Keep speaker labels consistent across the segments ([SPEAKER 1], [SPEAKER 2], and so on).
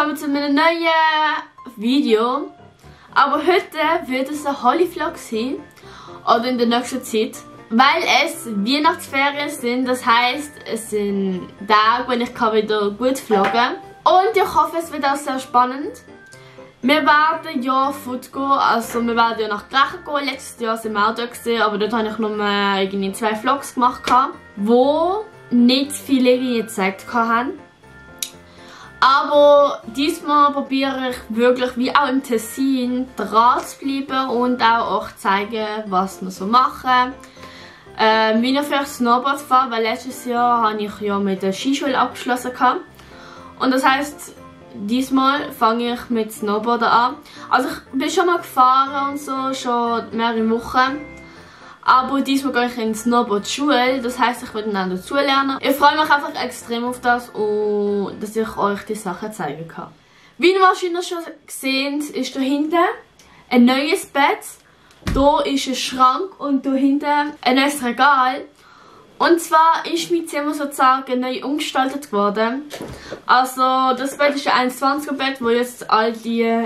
[SPEAKER 1] willkommen zu einem neuen Video. Aber heute wird es ein Holly-Vlog sein. Oder in der nächsten Zeit. Weil es Weihnachtsferien sind. Das heisst, es sind Tage, wenn ich wieder gut vloggen kann. Und ich hoffe, es wird auch sehr spannend. Wir werden ja fortgehen, also wir werden ja nach Grächen gehen. Letztes Jahr sind wir auch da gewesen, aber dort habe ich nur irgendwie 2 Vlogs gemacht, wo nicht viele irgendwie gezeigt haben. Aber diesmal probiere ich wirklich, wie auch im Tessin, dran zu bleiben und auch euch zeigen, was wir so machen. Wie ich vielleicht Snowboard fahre, weil letztes Jahr habe ich ja mit der Skischule abgeschlossen. Und das heisst, diesmal fange ich mit Snowboarden an. Also ich bin schon mal gefahren und so, schon mehrere Wochen. Aber diesmal gehe ich in die Snowboard-Schule, das heisst, ich werde dann dazu lernen. Ich freue mich einfach extrem auf das und dass ich euch die Sachen zeigen kann. Wie ihr wahrscheinlich schon gesehen habt, ist da hinten ein neues Bett. Hier ist ein Schrank und hier hinten ein neues Regal. Und zwar ist mein Zimmer sozusagen neu umgestaltet worden. Also das Bett ist ein 1,20er Bett, wo jetzt all die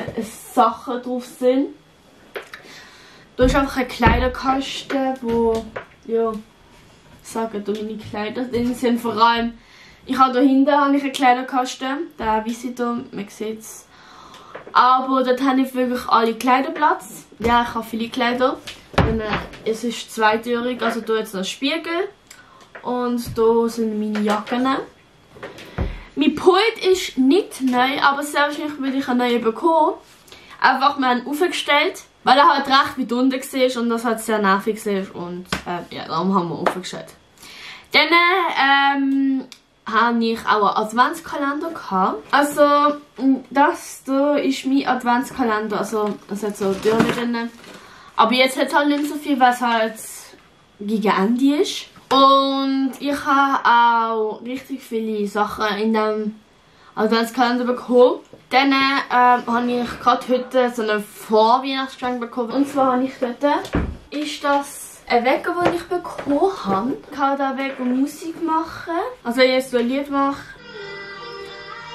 [SPEAKER 1] Sachen drauf sind. Da ist einfach ein Kleiderkasten, wo, ja, sagen da meine Kleider drin sind. Vor allem, ich habe da hinten einen Kleiderkasten, der weiße da, man sieht es. Aber dort habe ich wirklich alle Kleiderplatz. Ja, ich habe viele Kleider. Und, es ist zweitürig, also hier jetzt noch ein Spiegel. Und hier sind meine Jacken. Mein Pult ist nicht neu, aber sehr wahrscheinlich würde ich einen neuen bekommen. Einfach mal aufgestellt. Weil er halt recht weit unten war und das halt sehr nervig war und ja, darum haben wir aufgestellt. Dann habe ich auch einen Adventskalender gehabt. Also das hier ist mein Adventskalender, also es hat so Türen drin. Aber jetzt hat es halt nicht so viel, weil es halt gegen Ende ist. Und ich habe auch richtig viele Sachen in dem Adventskalender bekommen. Dann habe ich gerade heute so einen Vorweihnachtsgeschenk bekommen. Und zwar habe ich dort, ist das ein Wecker, den ich bekommen habe. Ich kann da Wecker Musik machen. Also wenn ich jetzt so ein Lied mache.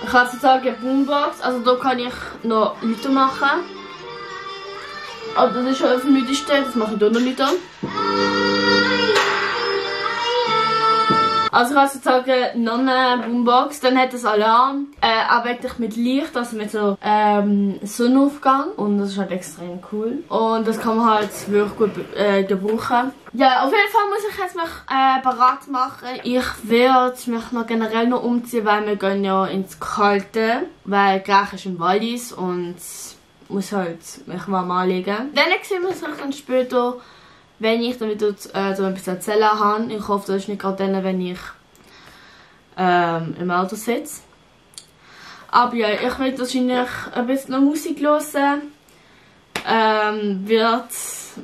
[SPEAKER 1] Ich habe sozusagen eine Boombox, also da kann ich noch Lieder machen. Aber das ist schon auf Minute gestellt, das mache ich hier noch Lieder. Also ich habe sozusagen noch eine Boombox, dann hat das Alarm, arbeitet mit Licht, also mit so Sonnenaufgang und das ist halt extrem cool. Und das kann man halt wirklich gut gebrauchen. Ja, auf jeden Fall muss ich jetzt mich bereit machen. Ich werde mich noch generell noch umziehen, weil wir gehen ja ins Kalte, weil Grächen ist im Wallis und muss halt mich warm anlegen. Dann sehen wir uns dann später, wenn ich dann wieder so ein bisschen erzählen habe. Ich hoffe, das ist nicht gerade dann, wenn ich im Auto sitze. Aber ja, ich werde wahrscheinlich ein bisschen noch Musik hören. Wird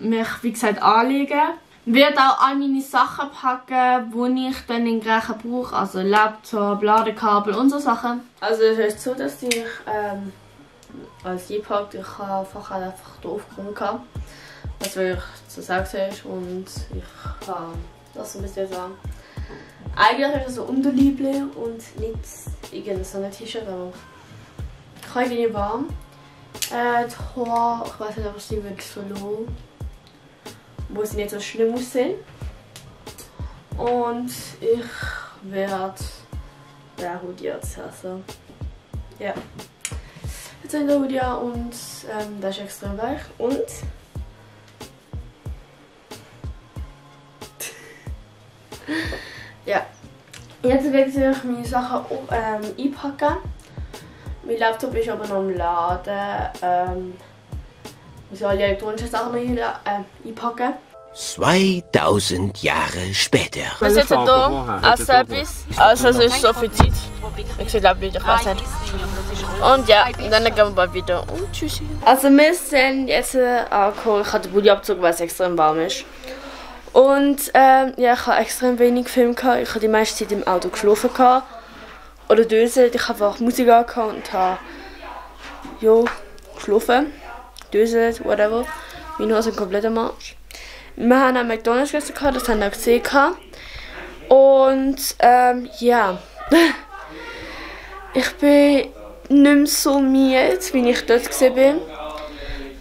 [SPEAKER 1] mich, wie gesagt, anlegen. Werde auch all meine Sachen packen, die ich dann in Grächen brauche. Also Laptop, Ladekabel und so Sachen. Also es ist so, dass ich als eingepackt, ich habe einfach hier aufgeräumt. Was ich zu sagen ist und ich kann das so ein bisschen sagen. Eigentlich ist es so Unterliebli und nicht irgendein so ein T-Shirt, aber ich habe irgendwie warm. Die Haare, ich weiß nicht, ob ich sie wirklich so lassen, wo sie nicht so schlimm aussehen. Und ich werde den Hoodie anziehen. Also, ja. Jetzt habe ich den Hoodie und der ist extrem weich. Und ja, jetzt werde ich meine Sachen einpacken. Mein Laptop ist aber noch im Laden. Ich muss alle elektronischen Sachen einpacken.
[SPEAKER 2] 2000 Jahre später.
[SPEAKER 1] Wir sitzen hier als Service. Also es ist so viel Zeit. Ich glaube nicht, ich weiß nicht. Und ja, dann gehen wir bald wieder. Und tschüssi. Also wir sind jetzt angekommen. Ich habe den Pulli abgezogen, weil es extrem warm ist. Und ja, ich habe extrem wenig Film gehabt. Ich habe die meiste Zeit im Auto geschlafen gehabt. Oder döselt. Ich habe einfach Musik angehört und habe ja, geschlafen. Döselt, whatever. Meine Hose sind komplett am Arsch. Wir haben einen McDonald's gegessen, das haben wir auch gesehen. Und ja. Ich bin
[SPEAKER 3] mehr so müde, wie ich dort war.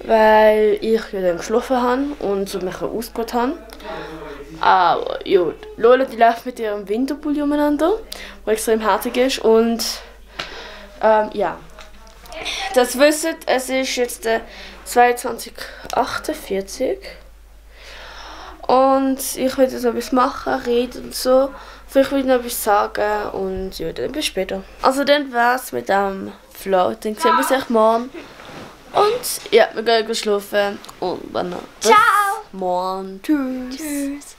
[SPEAKER 3] Weil ich ja dann geschlafen habe und so mich ausgeruht habe. Aber ja, Lola die läuft mit ihrem Winterpulli umeinander, der extrem herzig ist. Und ja, das wisst ihr, es ist jetzt 22:48. Und ich will jetzt noch etwas machen, reden und so. Vielleicht will ich noch etwas sagen und ja, dann bis später. Also dann war's mit dem Vlog. Dann sehen wir uns morgen. Und ja, wir gehen schlafen. Und dann bis morgen. Tschüss.
[SPEAKER 1] Tschüss.